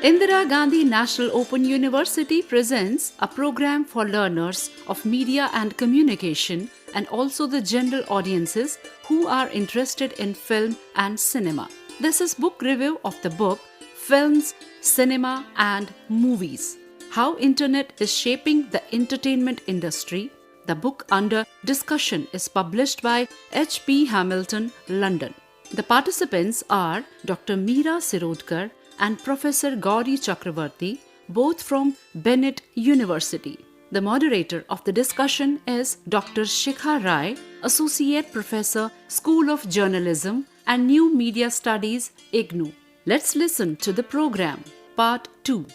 Indira Gandhi National Open University presents a program for learners of media and communication and also the general audiences who are interested in film and cinema. This is book review of the book Films, Cinema and Movies: How Internet is Shaping the Entertainment Industry. The book under discussion is published by H.P. Hamilton, London. The participants are Dr. Meera Shirodkar and Professor Gauri Chakravarti, both from Bennett University. The moderator of the discussion is Dr. Shikha Rai, Associate Professor, School of Journalism and New Media Studies, IGNOU. Let's listen to the program, Part 2.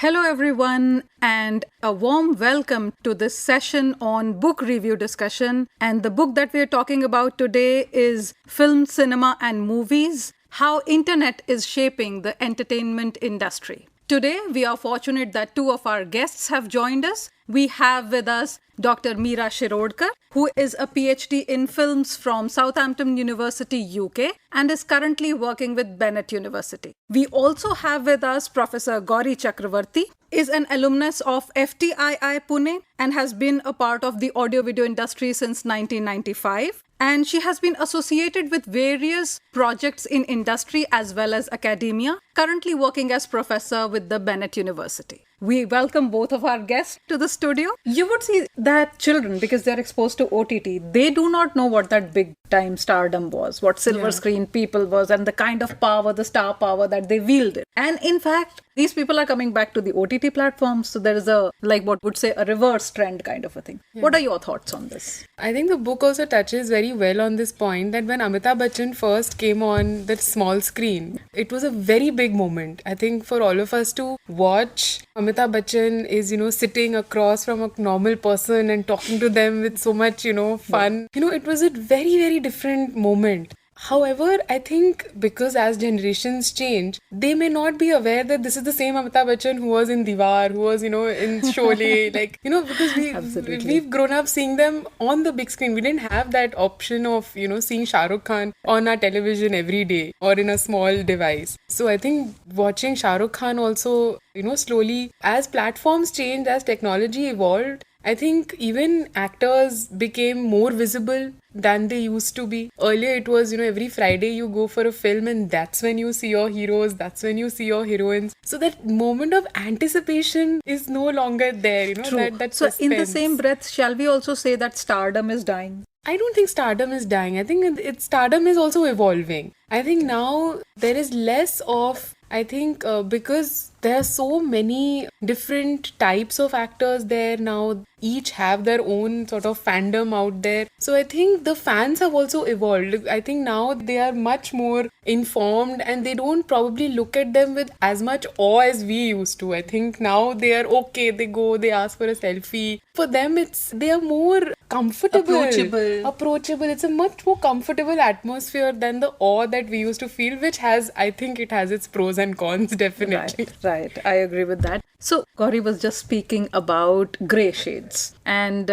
Hello everyone, and a warm welcome to this session on book review discussion. And the book that we are talking about today is Film, Cinema and Movies: How Internet is Shaping the Entertainment Industry. Today, we are fortunate that two of our guests have joined us. We have with us Dr. Meera Shirodkar, who is a PhD in films from Southampton University, UK, and is currently working with Bennett University. We also have with us Professor Gauri Chakravarti, is an alumnus of FTII Pune and has been a part of the audio-video industry since 1995. And she has been associated with various projects in industry as well as academia, currently working as professor with the Bennett University. We welcome both of our guests to the studio. You would see that children, because they're exposed to OTT, they do not know what that big time stardom was, what silver screen people was, and the kind of power, the star power that they wielded. And in fact, these people are coming back to the OTT platforms. So there is a, like what would say, a reverse trend kind of a thing. Yeah. What are your thoughts on this? I think the book also touches very well on this point that when Amitabh Bachchan first came on the small screen, it was a very big moment. I think for all of us to watch Amitabh Bachchan is, sitting across from a normal person and talking to them with so much, fun. It was a very, very different moment. However, I think because as generations change, they may not be aware that this is the same Amitabh Bachchan who was in Diwar, who was, in Sholay, because we've grown up seeing them on the big screen. We didn't have that option of, seeing Shah Rukh Khan on our television every day or in a small device. So I think watching Shah Rukh Khan also, slowly, as platforms changed, as technology evolved, I think even actors became more visible than they used to be. Earlier it was, every Friday you go for a film and that's when you see your heroes, that's when you see your heroines. So that moment of anticipation is no longer there, True. That so suspense. In the same breath, shall we also say that stardom is dying? I don't think stardom is dying. I think stardom is also evolving. I think now there is less of, because there are so many different types of actors there now, each have their own sort of fandom out there. So I think the fans have also evolved. I think now they are much more informed and they don't probably look at them with as much awe as we used to. I think now they are okay, they go, they ask for a selfie. For them, they are more comfortable. Approachable. It's a much more comfortable atmosphere than the awe that we used to feel, which I think it has its pros and cons, definitely. Right. I agree with that. So Gauri was just speaking about grey shades, and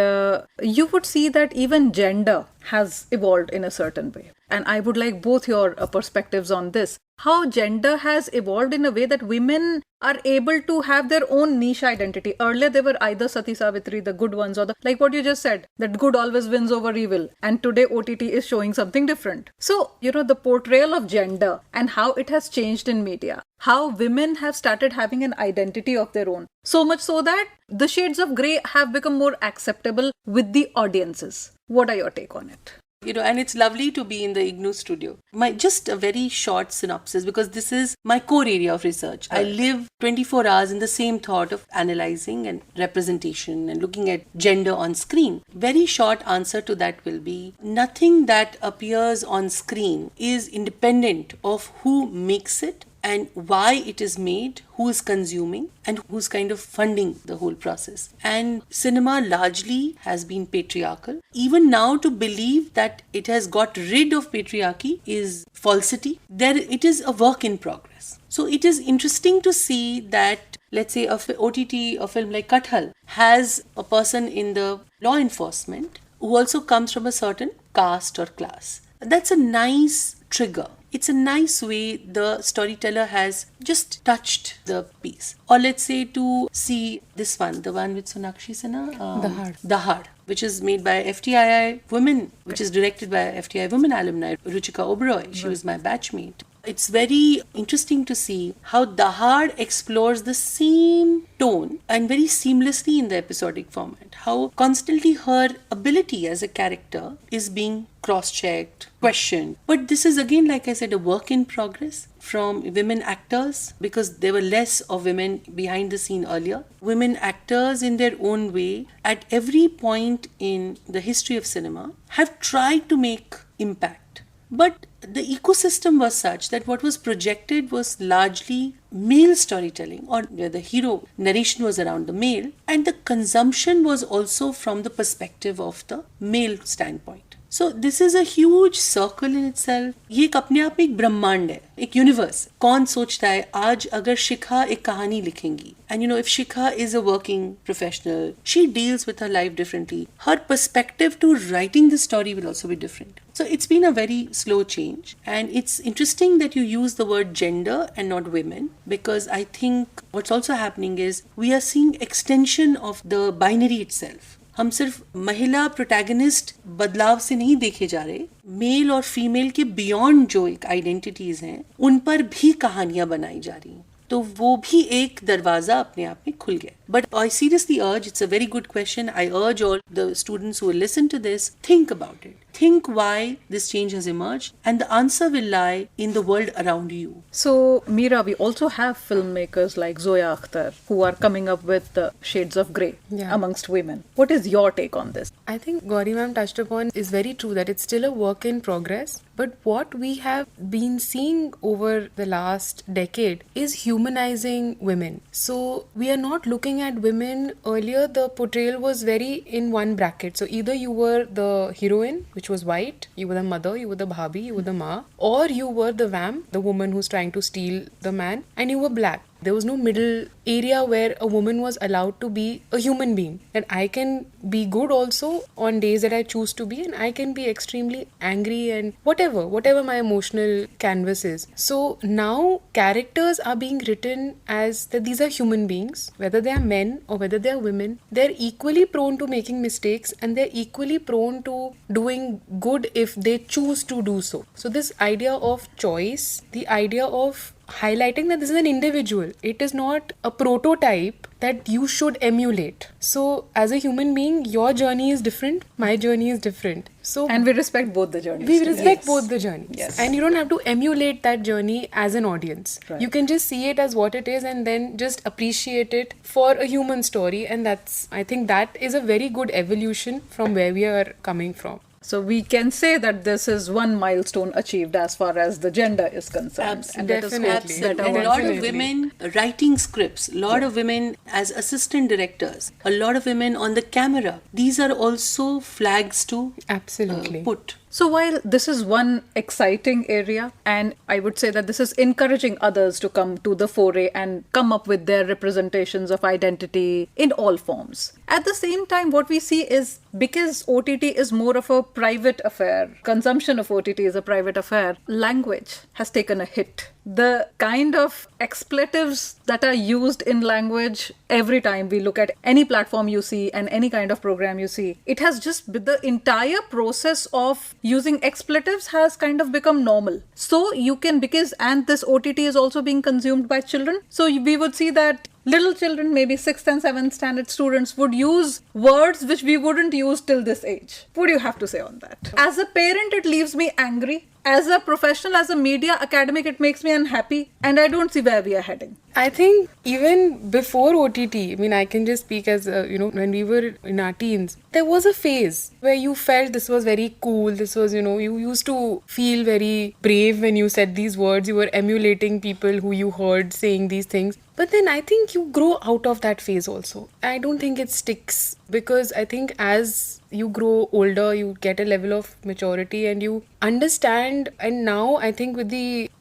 you would see that even gender has evolved in a certain way. And I would like both your perspectives on this. How gender has evolved in a way that women are able to have their own niche identity. Earlier, they were either Sati Savitri, the good ones, or like what you just said, that good always wins over evil. And today, OTT is showing something different. So, the portrayal of gender and how it has changed in media. How women have started having an identity of their own. So much so that the shades of grey have become more acceptable with the audiences. What are your take on it? And it's lovely to be in the IGNOU studio. Just a very short synopsis, because this is my core area of research. I live 24 hours in the same thought of analyzing and representation and looking at gender on screen. Very short answer to that will be, nothing that appears on screen is independent of who makes it and why it is made, who is consuming, and who's kind of funding the whole process. And cinema largely has been patriarchal. Even now, to believe that it has got rid of patriarchy is falsity. It is a work in progress. So it is interesting to see that, let's say, OTT, a film like Kathal, has a person in the law enforcement who also comes from a certain caste or class. That's a nice trigger. it's a nice way the storyteller has just touched the piece. Or let's say to see this one, the one with Sonakshi Sinha, Dahad, which is made by FTII women, which is directed by FTII women alumni, Ruchika Oberoi. She was my batchmate. It's very interesting to see how Dahad explores the same tone and very seamlessly in the episodic format. How constantly her ability as a character is being cross-checked, questioned. But this is again, like I said, a work in progress from women actors, because there were less of women behind the scene earlier. Women actors in their own way, at every point in the history of cinema, have tried to make impact. But the ecosystem was such that what was projected was largely male storytelling, or where the hero narration was around the male, and the consumption was also from the perspective of the male standpoint. So this is a huge circle in itself. ये एक अपने आप में एक ब्रह्मांड है, एक universe. कौन सोचता है आज अगर शिखा एक कहानी लिखेंगी, and you know, if Shikha is a working professional, she deals with her life differently. Her perspective to writing the story will also be different. So it's been a very slow change, and it's interesting that you use the word gender and not women, because I think what's also happening is we are seeing extension of the binary itself. हम सिर्फ महिला protagonist बदलाव से नहीं देखे जा रहे, mail और फीमेल के बियॉन्ड जो एक आइडेंटिटीज हैं उन पर भी कहानियां बनाई जा रही हैं, तो वो भी एक दरवाजा अपने आप में खुल गया. But I seriously urge, it's a very good question. I urge all the students who will listen to this, think about it. Think why this change has emerged, and the answer will lie in the world around you. So, Meera, we also have filmmakers like Zoya Akhtar who are coming up with the shades of grey amongst women. What is your take on this? I think Gauri ma'am touched upon is very true that it's still a work in progress. But what we have been seeing over the last decade is humanizing women. So we are not looking at women. Earlier, the portrayal was very in one bracket. So either you were the heroine, which was white, you were the mother, you were the bhabi, you were the ma, or you were the vamp, the woman who's trying to steal the man, and you were black. There was no middle area where a woman was allowed to be a human being. That I can be good also on days that I choose to be, and I can be extremely angry and whatever my emotional canvas is. So now characters are being written as that these are human beings, whether they are men or whether they are women. They're equally prone to making mistakes, and they're equally prone to doing good if they choose to do so. So this idea of choice, the idea of highlighting that this is an individual. It is not a prototype that you should emulate. So as a human being, your journey is different, my journey is different. So and we respect both the journeys. We respect both the journeys. Yes. And you don't have to emulate that journey as an audience. Right. You can just see it as what it is and then just appreciate it for a human story. And I think that is a very good evolution from where we are coming from. So we can say that this is one milestone achieved as far as the gender is concerned. And that is Absolutely. And a lot of women writing scripts, a lot of women as assistant directors, a lot of women on the camera. These are also flags to Absolutely. put. So while this is one exciting area, and I would say that this is encouraging others to come to the foray and come up with their representations of identity in all forms. At the same time, what we see is because OTT is more of a private affair, consumption of OTT is a private affair, language has taken a hit. The kind of expletives that are used in language every time we look at any platform you see and any kind of program you see, it has just the entire process of using expletives has kind of become normal. So you can, and this OTT is also being consumed by children. So we would see that little children, maybe 6th and 7th standard students, would use words which we wouldn't use till this age. What do you have to say on that? As a parent, it leaves me angry. As a professional, as a media academic, it makes me unhappy, and I don't see where we are heading. I think even before OTT, I can just speak as, when we were in our teens, there was a phase where you felt this was very cool. This was, you used to feel very brave when you said these words. You were emulating people who you heard saying these things. But then I think you grow out of that phase also. I don't think it sticks, because I think as you grow older, you get a level of maturity and you understand. And now I think with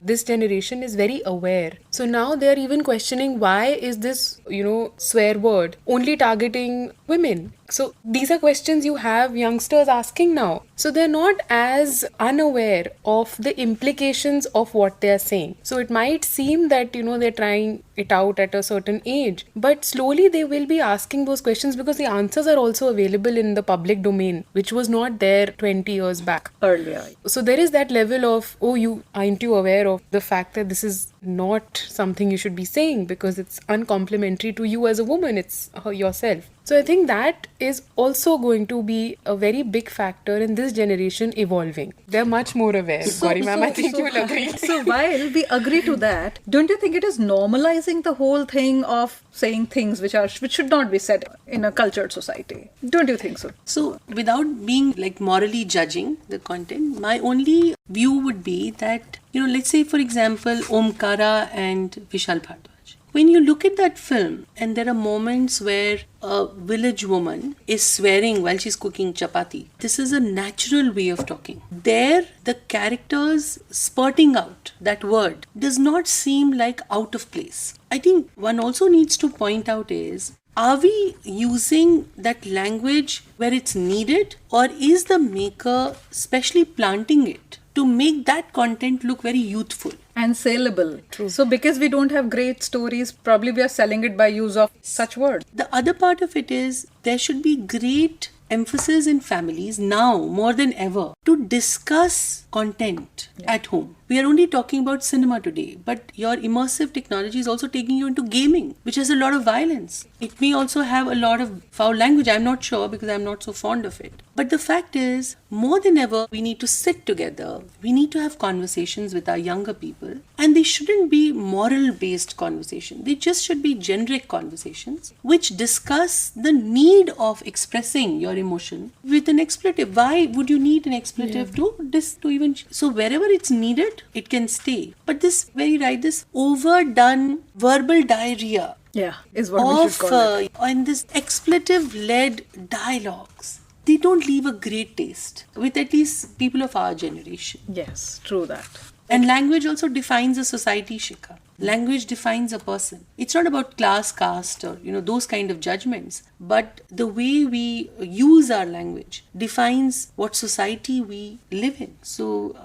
this generation is very aware. So now they're even questioning, why is this, swear word only targeting women? So these are questions you have youngsters asking now. So they're not as unaware of the implications of what they're saying. So it might seem that, they're trying it out at a certain age, but slowly they will be asking those questions because the answers are also available in the public domain, which was not there 20 years back. Earlier. So there is that level of, aren't you aware of the fact that this is not something you should be saying because it's uncomplimentary to you as a woman, it's yourself. So I think that is also going to be a very big factor in this generation evolving. They're much more aware. Gauri ma'am, I think you will agree. So while we agree to that, don't you think it is normalizing the whole thing of saying things which should not be said in a cultured society? Don't you think so? So, without being like morally judging the content, my only view would be that, let's say, for example, Omkara and Vishal Bhardwaj. When you look at that film and there are moments where a village woman is swearing while she's cooking chapati, this is a natural way of talking. There, the characters spurting out that word does not seem like out of place. I think one also needs to point out is, are we using that language where it's needed, or is the maker specially planting it to make that content look very youthful? And saleable. True. So because we don't have great stories, probably we are selling it by use of such words. The other part of it is there should be great emphasis in families now more than ever to discuss content at home. We are only talking about cinema today, but your immersive technology is also taking you into gaming, which has a lot of violence. It may also have a lot of foul language. I'm not sure because I'm not so fond of it. But the fact is, more than ever, we need to sit together. We need to have conversations with our younger people. And they shouldn't be moral-based conversations. They just should be generic conversations which discuss the need of expressing your emotion with an expletive. Why would you need an expletive to even... So wherever it's needed, it can stay. But this overdone verbal diarrhea is what we should call it. And this expletive-led dialogues, they don't leave a great taste with at least people of our generation. Yes, true that. And language also defines a society, Shikha. Language defines a person. It's not about class, caste or, those kind of judgments. But the way we use our language defines what society we live in. So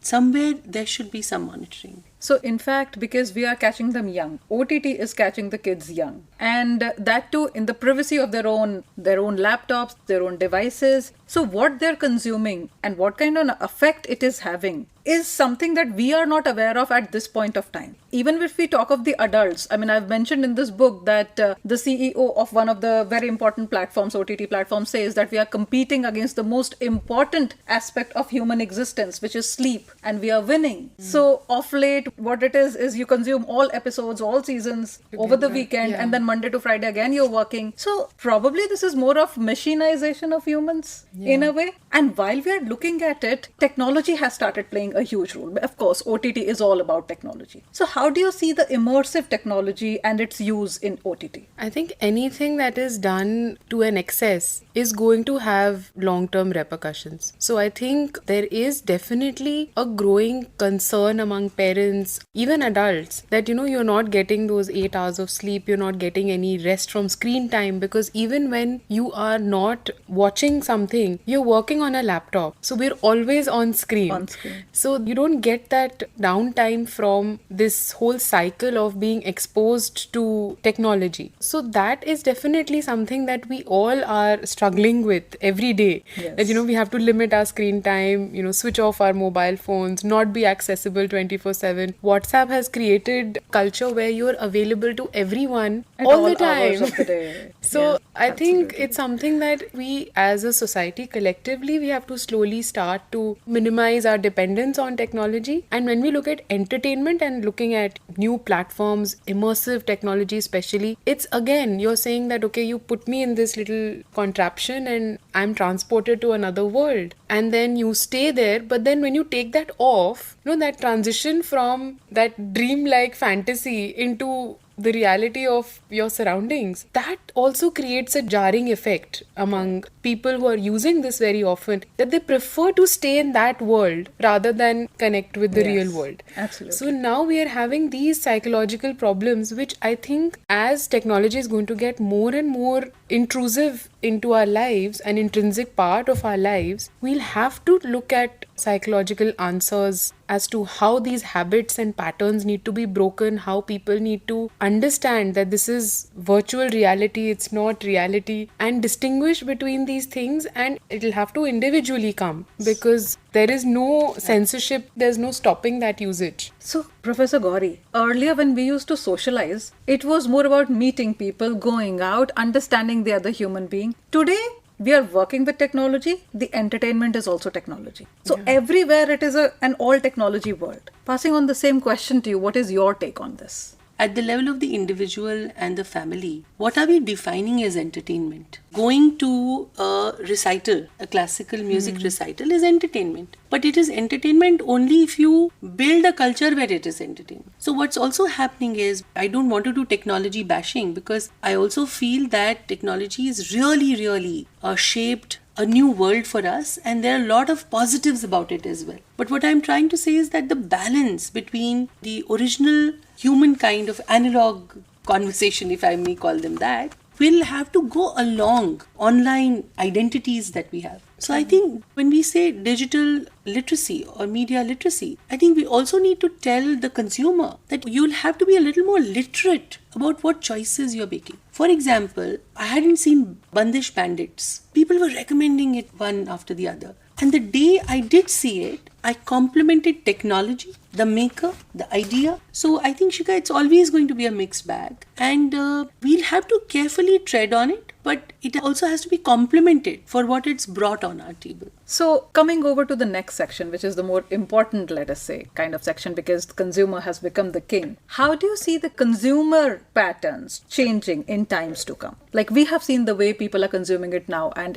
somewhere there should be some monitoring. So in fact, because we are catching them young, OTT is catching the kids young. And that too in the privacy of their own laptops, their own devices. So what they're consuming and what kind of effect it is having is something that we are not aware of at this point of time. Even if we talk of the adults, I mean, I've mentioned in this book that the CEO of one of the very important platforms, OTT platforms, says that we are competing against the most important aspect of human existence, which is sleep, and we are winning. So of late, what it is you consume all episodes, all seasons over the weekend, and then Monday to Friday again you're working. So probably this is more of machinization of humans in a way. And while we are looking at it, technology has started playing a huge role. Of course, OTT is all about technology. So how do you see the immersive technology and its use in OTT? I think anything that is done to an excess is going to have long-term repercussions. So I think there is definitely a growing concern among parents, even adults, that you're not getting those 8 hours of sleep, you're not getting any rest from screen time, because even when you are not watching something, you're working on a laptop. So we're always on screen. So you don't get that downtime from this whole cycle of being exposed to technology. So that is definitely something that we all are struggling with every day. Yes. That we have to limit our screen time, switch off our mobile phones, not be accessible 24/7. WhatsApp has created culture where you're available to everyone all the time. Hours of the day. So I think it's something that we as a society collectively, we have to slowly start to minimize our dependence on technology. And when we look at entertainment and looking at new platforms, immersive technology especially, it's again, you're saying that, okay, you put me in this little contraption and I'm transported to another world. And then you stay there. But then when you take that off, that transition from that dreamlike fantasy into the reality of your surroundings, that also creates a jarring effect among people who are using this very often, that they prefer to stay in that world rather than connect with the real world. Absolutely. So now we are having these psychological problems, which I think as technology is going to get more and more intrusive into our lives, an intrinsic part of our lives, we'll have to look at psychological answers as to how these habits and patterns need to be broken, how people need to understand that this is virtual reality, it's not reality, and distinguish between these things, and it'll have to individually come because there is no censorship, there's no stopping that usage. So, Professor Gauri, earlier when we used to socialize, it was more about meeting people, going out, understanding the other human being. Today, we are working with technology. The entertainment is also technology. So, everywhere it is an all technology world. Passing on the same question to you, what is your take on this? At the level of the individual and the family, what are we defining as entertainment? Going to a recital, a classical music recital is entertainment. But it is entertainment only if you build a culture where it is entertainment. So what's also happening is, I don't want to do technology bashing because I also feel that technology is really shaped a new world for us, and there are a lot of positives about it as well. But what I'm trying to say is that the balance between the original human kind of analog conversation, if I may call them that, will have to go along online identities that we have. So I think when we say digital literacy or media literacy, I think we also need to tell the consumer that you'll have to be a little more literate about what choices you're making. For example, I hadn't seen Bandish Bandits. People were recommending it one after the other. And the day I did see it, I complimented technology, the maker, the idea. So I think, Shikha, it's always going to be a mixed bag. And we'll have to carefully tread on it, but it also has to be complimented for what it's brought on our table. So, coming over to the next section, which is the more important, let us say, kind of section, because the consumer has become the king. How do you see the consumer patterns changing in times to come? Like, we have seen the way people are consuming it now, and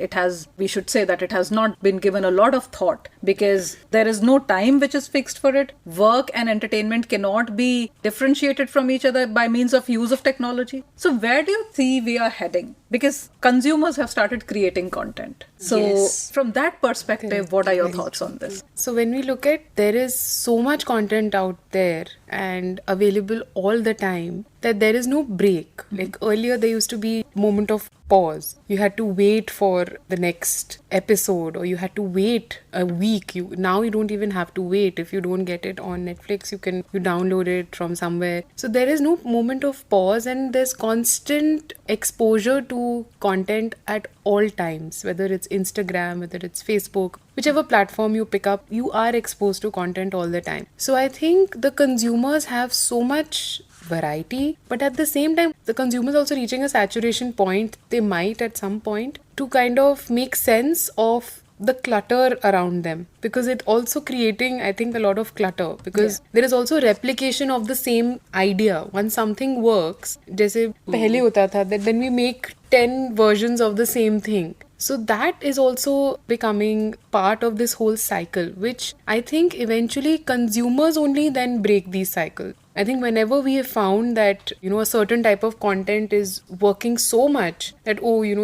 we should say that it has not been given a lot of thought because there is no time which is fixed for it. Work and entertainment cannot be differentiated from each other by means of use of technology. So, where do you see we are heading? Because consumers have started creating content. So, Yes. from that perspective, what are your thoughts on this? So when we look at, there is so much content out there and available all the time that there is no break. Like earlier there used to be moment of pause. You had to wait for the next episode, or you had to wait a week. Now you don't even have to wait. If you don't get it on Netflix, you download it from somewhere. So there is no moment of pause, and there's constant exposure to content at all times, whether it's Instagram, whether it's Facebook, whichever platform you pick up, you are exposed to content all the time. So I think the consumers have so much variety, but at the same time, the consumers also reaching a saturation point. They might at some point to kind of make sense of the clutter around them, because it also creating, I think, a lot of clutter, because there is also replication of the same idea. Once something works, जैसे पहले होता था, that then we make 10 versions of the same thing. So that is also becoming part of this whole cycle, which I think eventually consumers only then break these cycles. I think whenever we have found that, a certain type of content is working so much that,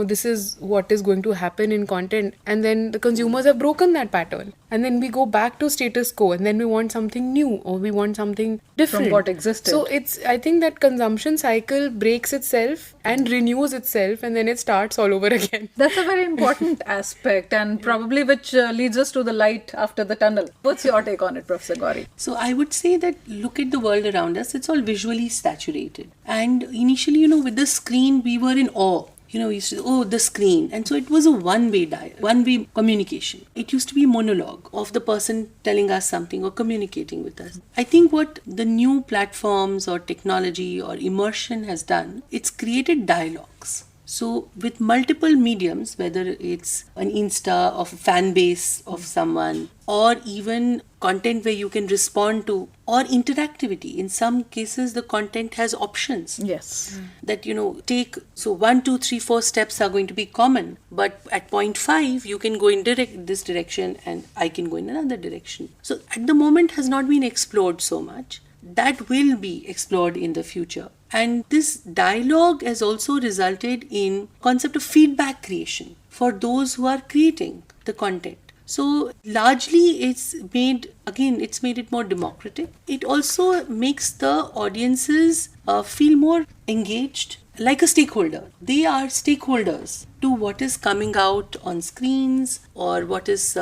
this is what is going to happen in content, and then the consumers have broken that pattern. And then we go back to status quo, and then we want something new, or we want something different. From what existed. So I think that consumption cycle breaks itself and renews itself, and then it starts all over again. That's a very important aspect, and probably which leads us to the light after the tunnel. What's your take on it, Professor Gauri? So I would say that look at the world around us, it's all visually saturated. And initially, with the screen, we were in awe. We used to, the screen. And so it was a one-way communication. It used to be monologue of the person telling us something or communicating with us. I think what the new platforms or technology or immersion has done, it's created dialogues. So with multiple mediums, whether it's an Insta of a fan base of someone, or even content where you can respond to, or interactivity. In some cases, the content has options. Yes. That, take, so 1, 2, 3, 4 steps are going to be common. But at point 5, you can go in this direction and I can go in another direction. So at the moment has not been explored so much. That will be explored in the future. And this dialogue has also resulted in concept of feedback creation for those who are creating the content. So largely it's made it more democratic. It also makes the audiences feel more engaged, like a stakeholder. They are stakeholders to what is coming out on screens or what is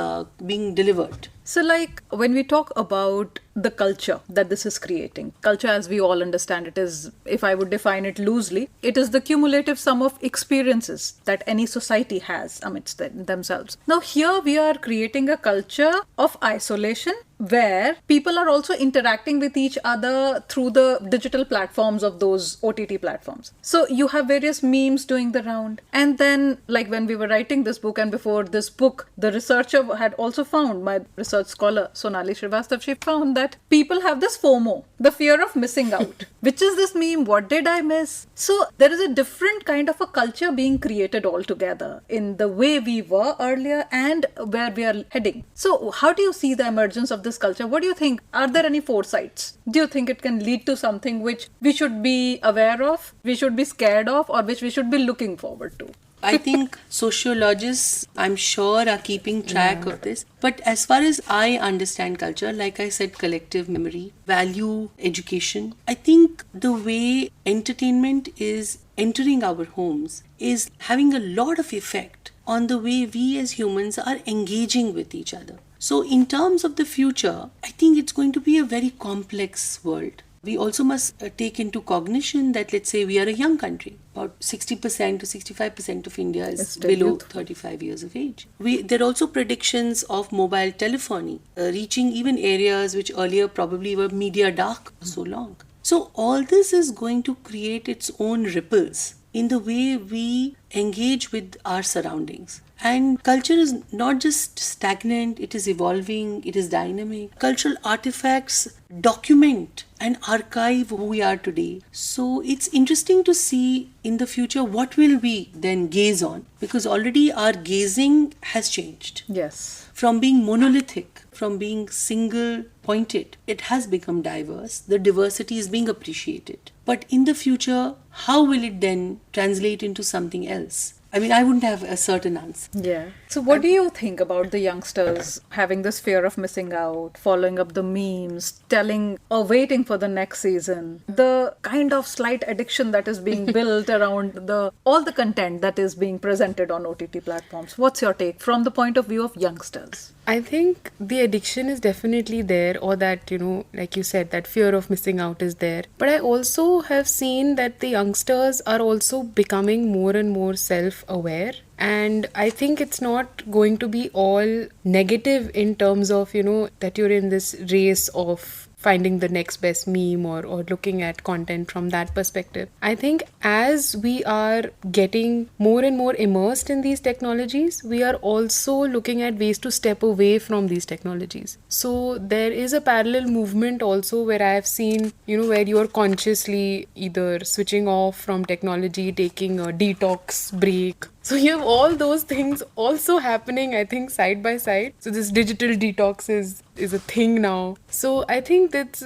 being delivered. So, like when we talk about the culture that this is creating, culture as we all understand it is, if I would define it loosely, it is the cumulative sum of experiences that any society has amidst themselves. Now, here we are creating a culture of isolation where people are also interacting with each other through the digital platforms of those OTT platforms. So you have various memes doing the round. And then, like when we were writing this book and before this book, the researcher had also found, my research scholar Sonali Srivastav, she found that people have this FOMO, the fear of missing out. Which is this meme? What did I miss? So there is a different kind of a culture being created altogether in the way we were earlier and where we are heading. So how do you see the emergence of this culture? What do you think? Are there any foresights? Do you think it can lead to something which we should be aware of, we should be scared of, or which we should be looking forward to? I think sociologists, I'm sure, are keeping track of this. But as far as I understand culture, like I said, collective memory, value, education, I think the way entertainment is entering our homes is having a lot of effect on the way we as humans are engaging with each other. So in terms of the future, I think it's going to be a very complex world. We also must take into cognition that, let's say, we are a young country. About 60% to 65% of India is below 35 years of age. There are also predictions of mobile telephony reaching even areas which earlier probably were media dark for so long. So all this is going to create its own ripples in the way we engage with our surroundings. And culture is not just stagnant, it is evolving, it is dynamic. Cultural artifacts document and archive who we are today. So it's interesting to see in the future what will we then gaze on, because already our gazing has changed. Yes. From being monolithic, from being single pointed, it has become diverse. The diversity is being appreciated. But in the future, how will it then translate into something else? I mean, I wouldn't have a certain answer. Yeah. So what do you think about the youngsters having this fear of missing out, following up the memes, telling or waiting for the next season, the kind of slight addiction that is being built around all the content that is being presented on OTT platforms? What's your take from the point of view of youngsters? I think the addiction is definitely there, or that, like you said, that fear of missing out is there. But I also have seen that the youngsters are also becoming more and more self-aware. And I think it's not going to be all negative in terms of, that you're in this race of finding the next best meme or looking at content from that perspective. I think as we are getting more and more immersed in these technologies, we are also looking at ways to step away from these technologies. So there is a parallel movement also where I have seen, where you're consciously either switching off from technology, taking a detox break. So you have all those things also happening, I think, side by side. So this digital detox is a thing now. So I think that's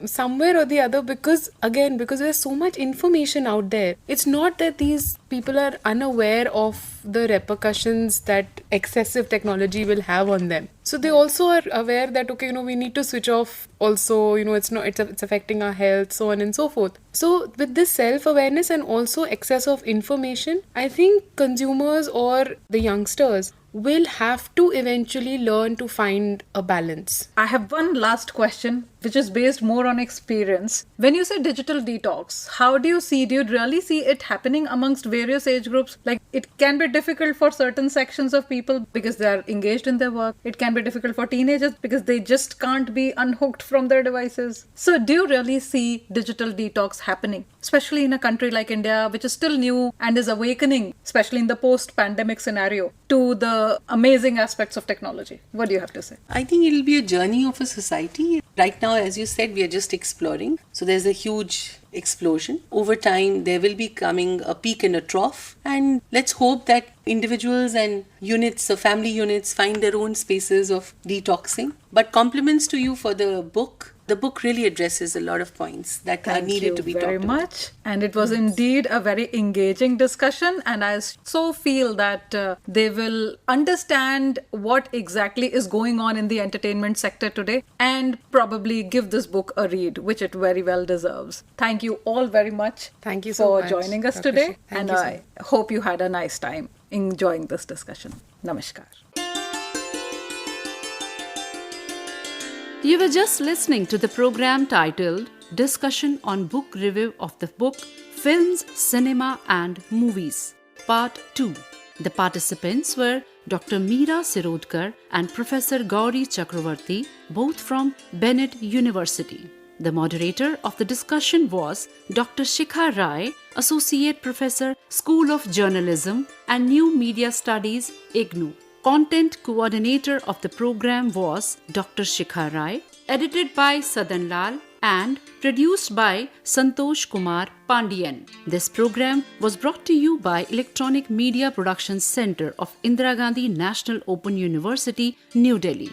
somewhere or the other, because there's so much information out there. It's not that these people are unaware of the repercussions that excessive technology will have on them. So they also are aware that, okay, we need to switch off also, it's affecting our health, so on and so forth. So with this self-awareness and also excess of information, I think consumers or the youngsters will have to eventually learn to find a balance. I have one last question, which is based more on experience. When you say digital detox, how do you really see it happening amongst various age groups? Like, it can be difficult for certain sections of people because they are engaged in their work. It can be difficult for teenagers because they just can't be unhooked from their devices. So do you really see digital detox happening, especially in a country like India, which is still new and is awakening, especially in the post-pandemic scenario, to the amazing aspects of technology? What do you have to say? I think it'll be a journey of a society. Right now, as you said, we are just exploring. So there's a huge explosion. Over time, there will be coming a peak and a trough. And let's hope that individuals and units, family units, find their own spaces of detoxing. But compliments to you for the book. the book really addresses a lot of points that are Thank needed you to be very talked about. much. And it was indeed a very engaging discussion. And I so feel that they will understand what exactly is going on in the entertainment sector today and probably give this book a read, which it very well deserves. Thank you all very much Thank you so for much, joining us Dr. today. Shri. Thank And you so I hope you had a nice time enjoying this discussion. Namaskar. You were just listening to the program titled Discussion on Book Review of the book Films, Cinema and Movies, Part 2. The participants were Dr. Meera Sirodkar and Professor Gauri Chakravarti, both from Bennett University. The moderator of the discussion was Dr. Shikha Rai, Associate Professor, School of Journalism and New Media Studies, IGNOU. Content coordinator of the program was Dr. Shikha Rai, edited by Sadan Lal and produced by Santosh Kumar Pandian. This program was brought to you by Electronic Media Productions Center of Indira Gandhi National Open University, New Delhi.